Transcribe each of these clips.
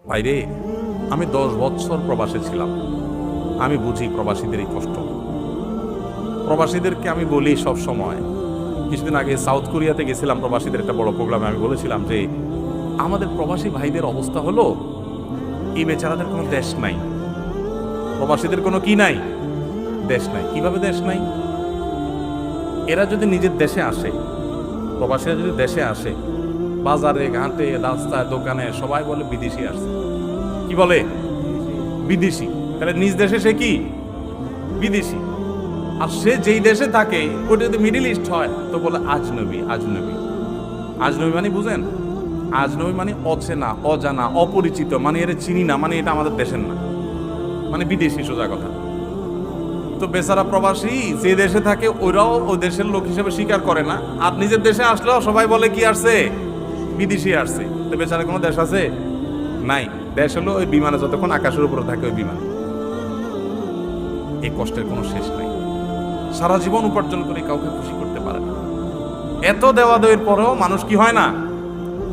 ভাইরে, আমি 10 বছর প্রবাসে ছিলাম। আমি বুঝি প্রবাসীদের এই কষ্ট। প্রবাসীদেরকে আমি বলি সব সময়, কিছুদিন আগে সাউথ কোরিয়াতে গেছিলাম প্রবাসীদের একটা বড় প্রোগ্রামে। আমি বলেছিলাম যে আমাদের প্রবাসী ভাইদের অবস্থা হলো, এই বেচারাদের কোনো দেশ নাই, প্রবাসীদের কোনো কি নাই, দেশ নাই। কিভাবে দেশ নাই? এরা যদি নিজের দেশে আসে, প্রবাসীরা যদি দেশে আসে, বাজারে ঘাটে রাস্তায় দোকানে সবাই বলে বিদেশি আসছে। কি বলে? বিদেশি। তাহলে নিজ দেশে সে কি? বিদেশি। আর সে যেই দেশে থাকে ওটা যদি মিডিল ইস্ট হয় তো বলে আজনবী। আজনবী আজনবী মানে বুঝেন? আজনবী মানে অচেনা, অজানা, অপরিচিত, মানে এর চিনি না, মানে এটা আমাদের দেশের না, মানে বিদেশি, সোজা কথা। তো বেচারা প্রবাসী যে দেশে থাকে ওরাও ওই দেশের লোক হিসেবে স্বীকার করে না, আর নিজের দেশে আসলেও সবাই বলে কি আসছে? বিদেশি আসছে। তো বেচারা কোনো দেশ আছে? নাই। দেশ হলো ওই বিমানে যতক্ষণ আকাশের উপরে থাকে ওই বিমান। এই কষ্টের কোনো শেষ নাই। সারা জীবন উপার্জন করে কাউকে খুশি করতে পারে না। এত দেওয়া দেওয়ার পরেও মানুষ কি হয় না?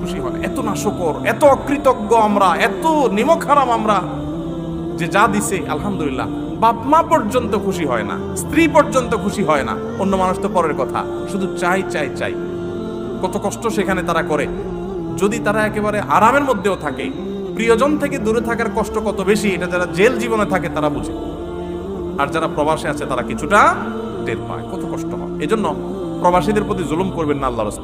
খুশি হয় না। এত নাশকর, এত অকৃতজ্ঞ আমরা, এত নিমক হারাম আমরা, যে যা দিছে আলহামদুলিল্লাহ, বাপ মা পর্যন্ত খুশি হয় না, স্ত্রী পর্যন্ত খুশি হয় না, অন্য মানুষ তো পরের কথা, শুধু চাই চাই চাই। কত কষ্ট সেখানে তারা করে। যদি তারা একেবারে আরামের মধ্যেও থাকে, প্রিয়জন থেকে দূরে থাকার কষ্ট কত বেশি, এটা যারা জেল জীবনে থাকে তারা বুঝে। আর যারা প্রবাসে আছে তারা কিছুটা টের পায় কত কষ্ট হয়। এজন্য প্রবাসীদের প্রতি জুলুম করবেন না আল্লাহর রাসূল।